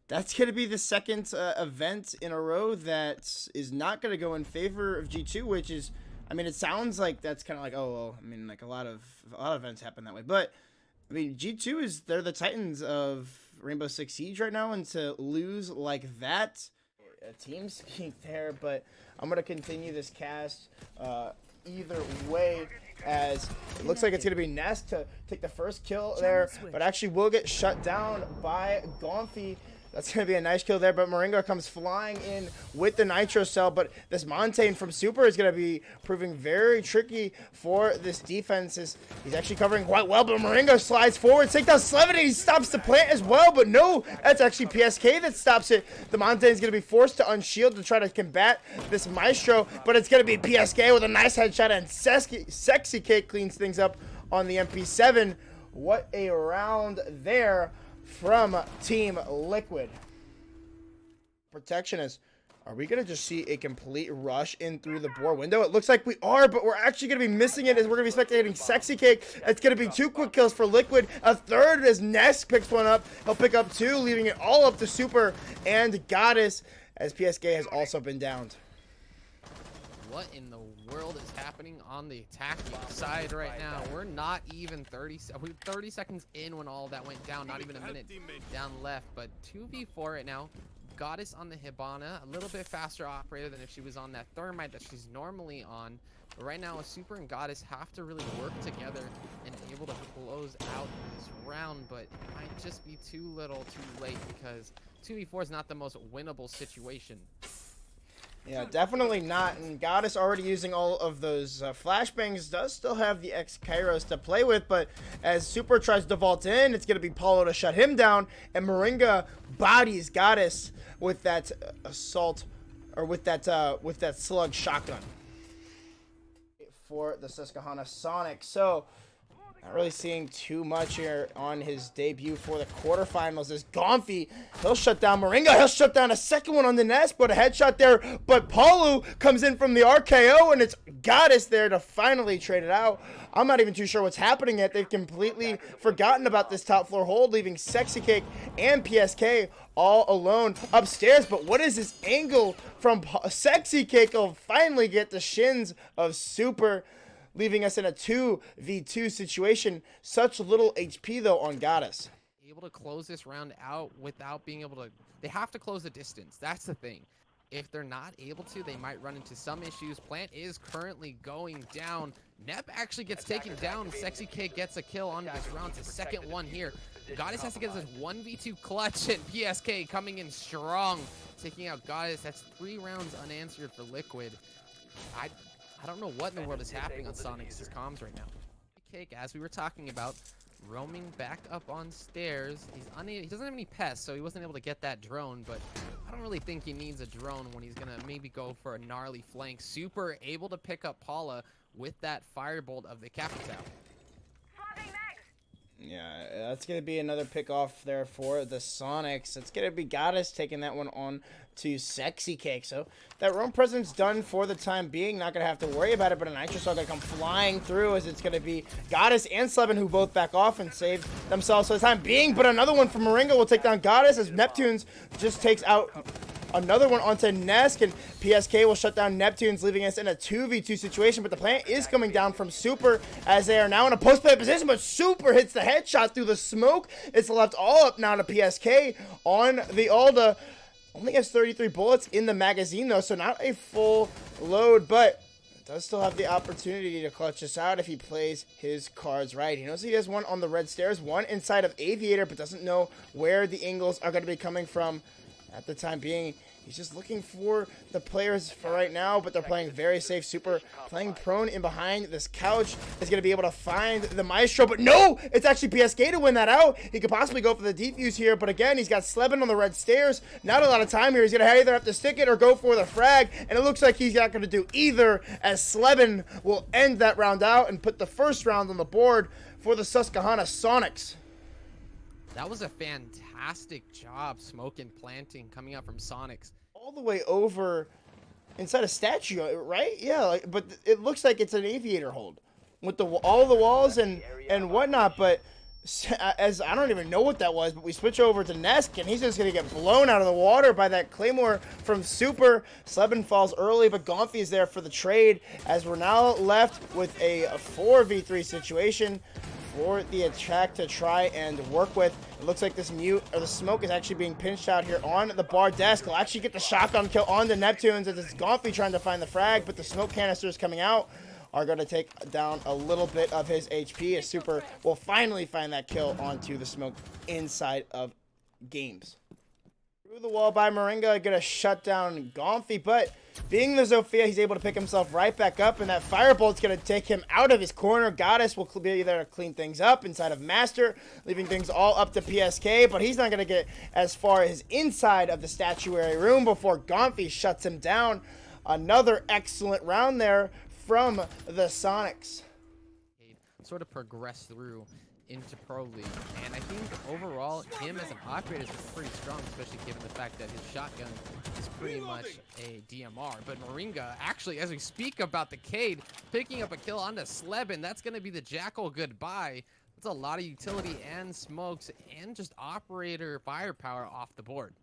That's going to be the second event in a row that is not going to go in favor of G2, which is, I mean, it sounds like that's kind of like, oh, well, I mean, like a lot of events happen that way. But, I mean, G2 is, they're the Titans of Rainbow Six Siege right now, and to lose like that, team speak there, but I'm going to continue this cast either way, as it looks like it's going to be Nest to take the first kill there, but actually will get shut down by Gonfi. That's going to be a nice kill there, but Moringa comes flying in with the Nitro Cell, but this Montaigne from Super is going to be proving very tricky for this defense. He's actually covering quite well, but Moringa slides forward, takes down Slevin, and he stops the plant as well, but no, that's actually PSK that stops it. The Montaigne is going to be forced to unshield to try to combat this Maestro, but it's going to be PSK with a nice headshot, and Sexy Cake cleans things up on the MP7. What a round there from Team Liquid. Protectionist, are we going to just see a complete rush in through the board window? It looks like we are, but we're actually going to be missing it as we're going to be spectating Sexy Cake. It's going to be 2 quick kills for Liquid. A third as Nest picks one up. He'll pick up 2, leaving it all up to Super and Goddess, as PSK has also been downed. What in the world is happening on the attacking side right now? We're not even 30 seconds in when all that went down, not even a minute down left, but 2v4 right now. Goddess on the Hibana, a little bit faster operator than if she was on that Thermite that she's normally on. But right now, Super and Goddess have to really work together and be able to close out this round, but it might just be too little too late because 2v4 is not the most winnable situation. Yeah, definitely not. And Goddess already using all of those flashbangs, does still have the X-Kairos to play with, but as Super tries to vault in, it's going to be Paulo to shut him down, and Moringa bodies Goddess with that assault, or with that slug shotgun for the Susquehanna Sonic. So not really seeing too much here on his debut for the quarterfinals. As Gonfi, he'll shut down Moringa. He'll shut down a second one on the Nest, but a headshot there. But Paulu comes in from the RKO, and it's Goddess there to finally trade it out. I'm not even too sure what's happening yet. They've completely forgotten about this top floor hold, leaving Sexy Cake and PSK all alone upstairs. But what is this angle from Sexy Cake? Will finally get the shins of Super, leaving us in a 2v2 situation. Such little HP, though, on Goddess. Able to close this round out without being able to... They have to close the distance. That's the thing. If they're not able to, they might run into some issues. Plant is currently going down. Nep actually gets taken down. Sexy Cake gets a kill on this round. It's the second one here. Goddess has to get this 1v2 clutch, and PSK coming in strong, taking out Goddess. That's 3 rounds unanswered for Liquid. I don't know what in the world is happening on Soniqs' comms right now. Cake, as we were talking about, roaming back up on stairs. He doesn't have any pests, so he wasn't able to get that drone, but I don't really think he needs a drone when he's gonna maybe go for a gnarly flank. Super able to pick up Paula with that firebolt of the Capital. Yeah, that's going to be another pick off there for the Sonics. It's going to be Goddess taking that one on to Sexy Cake. So that roam presence done for the time being. Not going to have to worry about it, but a Nitro Cell going to come flying through, as it's going to be Goddess and Slevin who both back off and save themselves for the time being. But another one from Moringa will take down Goddess, as Neptunes just takes out another one onto Nesk, and PSK will shut down Neptunes, leaving us in a 2v2 situation. But the plant is coming down from Super, as they are now in a post-play position, but Super hits the headshot through the smoke. It's left all up now to PSK on the Alda. Only has 33 bullets in the magazine, though, so not a full load, but does still have the opportunity to clutch this out if he plays his cards right. He knows he has one on the red stairs, one inside of Aviator, but doesn't know where the angles are going to be coming from at the time being. He's just looking for the players for right now, but they're playing very safe. Super playing prone in behind this couch is going to be able to find the Maestro, but no, it's actually PSK to win that out. He could possibly go for the defuse here, but again, he's got Slevin on the red stairs. Not a lot of time here. He's going to either have to stick it or go for the frag, and it looks like he's not going to do either, as Slevin will end that round out and put the first round on the board for the Susquehanna Sonics. That was a fantastic job, smoke and planting coming out from Soniqs. All the way over inside a statue, right? Yeah, but it looks like it's an Aviator hold with all the walls and whatnot. But as I don't even know what that was, but we switch over to Nesk, and he's just going to get blown out of the water by that Claymore from Super. Slebin falls early, but Gonfi is there for the trade, as we're now left with a 4v3 situation for the attack to try and work with. It looks like this the smoke is actually being pinched out here on the bar desk. He'll actually get the shotgun kill on the Neptunes as it's Gonfi trying to find the frag, but the smoke canisters coming out are going to take down a little bit of his HP, as Super will finally find that kill onto the smoke inside of games. Through the wall by Moringa, going to shut down Gonfi, but being the Zofia, he's able to pick himself right back up, and that Firebolt's going to take him out of his corner. Goddess will be there to clean things up inside of Master, leaving things all up to PSK, but he's not going to get as far as inside of the statuary room before Gonfi shuts him down. Another excellent round there from the Soniqs. Sort of progress through into Pro League, and I think overall him as an operator is pretty strong, especially given the fact that his shotgun is pretty much a DMR. But Moringa, actually, as we speak about the Cade, picking up a kill onto Slebin, that's going to be the Jackal goodbye. That's a lot of utility and smokes and just operator firepower off the board.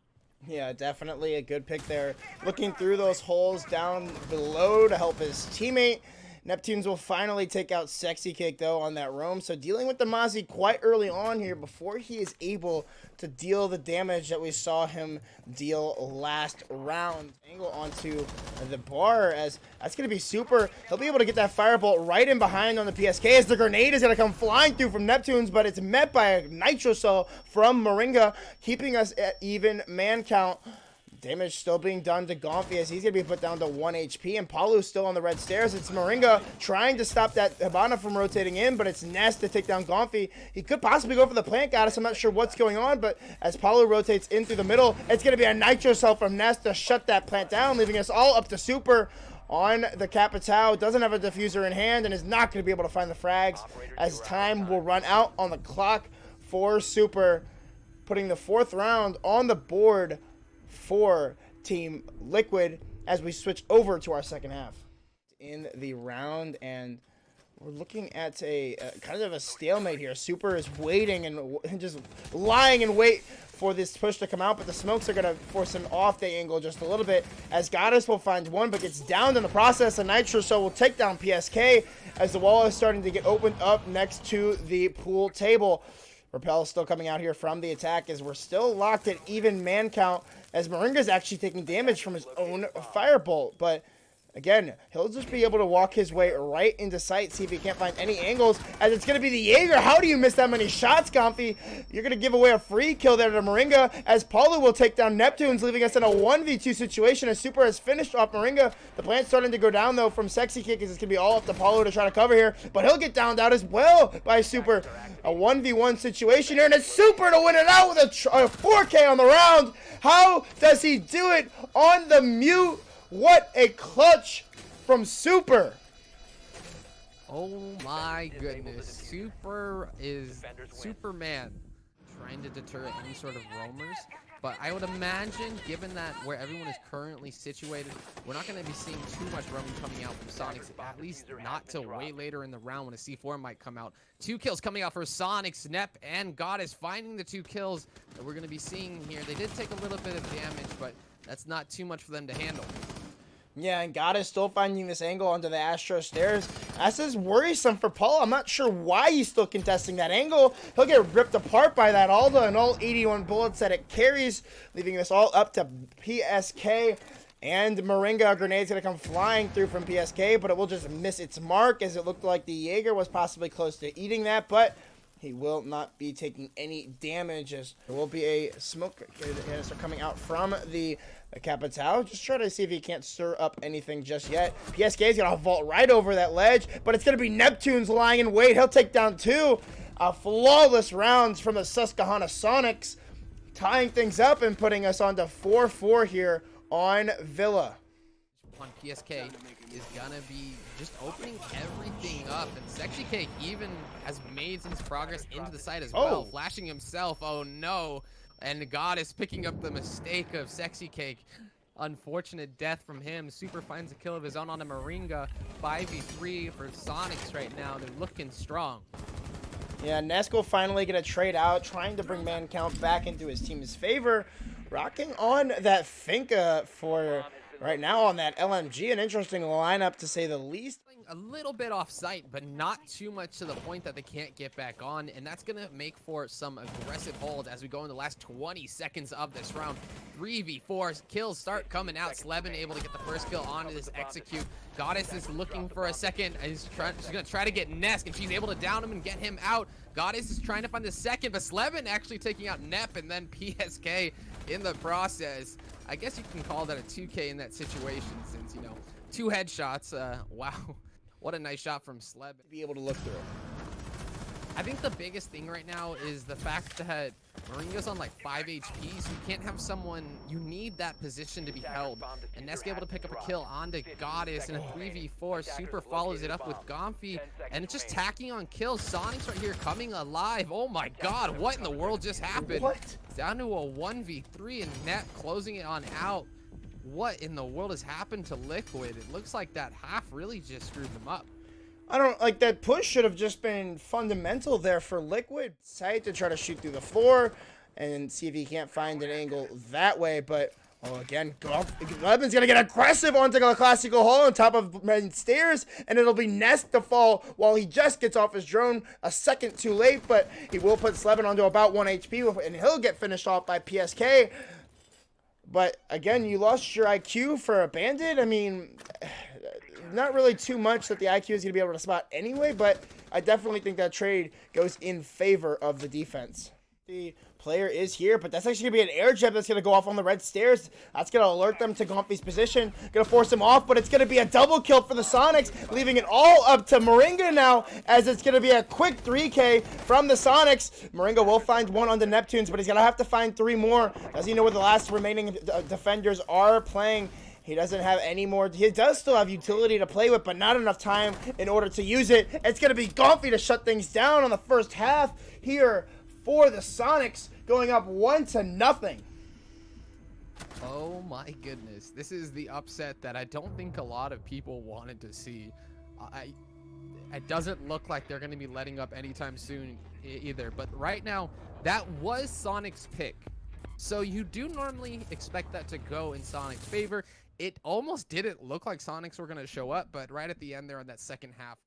Yeah, definitely a good pick there. Looking through those holes down below to help his teammate. Neptunes will finally take out Sexy Cake, though, on that roam. So dealing with the Mozzie quite early on here before he is able to deal the damage that we saw him deal last round. Angle onto the bar, as that's going to be Super. He'll be able to get that Firebolt right in behind on the PSK as the grenade is going to come flying through from Neptunes, but it's met by a Nitro Cell from Moringa, keeping us at even man count. Damage still being done to Gonfi as he's going to be put down to 1 HP, and Palu's still on the red stairs. It's Moringa trying to stop that Hibana from rotating in, but it's Nest to take down Gonfi. He could possibly go for the Plant Goddess. I'm not sure what's going on, but as Palu rotates in through the middle, it's going to be a Nitro Cell from Nest to shut that plant down, leaving us all up to Super on the Capitao. Doesn't have a diffuser in hand and is not going to be able to find the frags as time will run out on the clock for Super, putting the 4th round on the board for Team Liquid as we switch over to our second half in the round, and we're looking at a kind of a stalemate here. Super is waiting and just lying in wait for this push to come out, but the smokes are going to force him off the angle just a little bit, as Goddess will find one but gets downed in the process. And Nitro Cell will take down PSK as the wall is starting to get opened up next to the pool table. Repel is still coming out here from the attack as we're still locked at even man count, as Moringa's actually taking damage from his own Firebolt. But again, he'll just be able to walk his way right into sight, see if he can't find any angles, as it's going to be the Jaeger. How do you miss that many shots, Gonfi? You're going to give away a free kill there to Moringa, as Palu will take down Neptunes, leaving us in a 1v2 situation as Super has finished off Moringa. The plant's starting to go down, though, from Sexy Kick, as it's going to be all up to Palu to try to cover here, but he'll get downed out as well by Super. A 1v1 situation here, and it's Super to win it out with a 4K on the round. How does he do it on the mute? What a clutch from Super. Oh my goodness. Super is Superman, trying to deter any sort of roamers. But I would imagine, given that where everyone is currently situated, we're not going to be seeing too much roaming coming out from Soniqs, at least not till way later in the round when a C4 might come out. 2 kills coming out for Soniqs. Nep and Goddess finding the 2 kills that we're going to be seeing here. They did take a little bit of damage, but that's not too much for them to handle. Yeah, and Goddess still finding this angle onto the Astro stairs. This is worrisome for Paul. I'm not sure why he's still contesting that angle. He'll get ripped apart by that Alda and all 81 bullets that it carries, leaving this all up to PSK. And Moringa grenade's going to come flying through from PSK, but it will just miss its mark, as it looked like the Jaeger was possibly close to eating that, but he will not be taking any damage, as there will be a smoke canister coming out from the Capitao. Just try to see if he can't stir up anything just yet. PSK is going to vault right over that ledge, but it's going to be Neptunes lying in wait. He'll take down 2 flawless rounds from the Susquehanna Soniqs, tying things up and putting us on to 4-4 here on Villa. On PSK is gonna be just opening everything up, and Sexy Cake even has made some progress into the site as well, flashing himself. Oh no. And Goddess picking up the mistake of Sexy Cake. Unfortunate death from him. Super finds a kill of his own on a Moringa. 5v3 for Soniqs right now. They're looking strong. Yeah, Nesk will finally get a trade out, trying to bring man count back into his team's favor. Rocking on that Finca for right now on that LMG. An interesting lineup, to say the least. A little bit off site, but not too much to the point that they can't get back on, and that's gonna make for some aggressive holds as we go in the last 20 seconds of this round. 3v4 kills start coming out. Slevin able to get the first kill onto this execute. Goddess is looking for a second, and she's gonna try to get Nesk, and she's able to down him and get him out. Goddess is trying to find the second, but Slevin actually taking out Nep and then PSK in the process. I guess you can call that a 2K in that situation, since, you know, 2 headshots. Wow. What a nice shot from Sleb. Be able to look through it. I think the biggest thing right now is the fact that Moringa's on like 5 HP, so you can't have someone, you need that position to be held. And Nesk able to pick up a kill onto Goddess in a 3v4. Super follows it up with Gomfi, and it's just tacking on kills. Soniqs right here coming alive. Oh my god, what in the world just happened? What? Down to a 1v3 and Net closing it on out. What in the world has happened to Liquid? It looks like that half really just screwed them up. I don't like that push. Should have just been fundamental there for Liquid. Sight to try to shoot through the floor and see if he can't find an angle that way. But again, Leban's gonna get aggressive onto the classical hole on top of main stairs, and it'll be Nesk to fall while he just gets off his drone a second too late. But he will put Slevin onto about 1 HP, and he'll get finished off by PSK. But again, you lost your IQ for a bandit. I mean, not really too much that the IQ is going to be able to spot anyway, but I definitely think that trade goes in favor of the defense. The player is here, but that's actually going to be an air jab that's going to go off on the red stairs. That's going to alert them to Gomfi's position. Going to force him off, but it's going to be a double kill for the Soniqs, leaving it all up to Moringa now, as it's going to be a quick 3K from the Soniqs. Moringa will find one on the Neptunes, but he's going to have to find 3 more. Does he know where the last remaining defenders are playing? He doesn't have any more. He does still have utility to play with, but not enough time in order to use it. It's going to be Gomfi to shut things down on the first half here for the Soniqs, going up 1-0. Oh my goodness. This is the upset that I don't think a lot of people wanted to see. It doesn't look like they're going to be letting up anytime soon either. But right now, that was Soniqs' pick. So you do normally expect that to go in Soniqs' favor. It almost didn't look like Soniqs were going to show up, but right at the end there in that second half.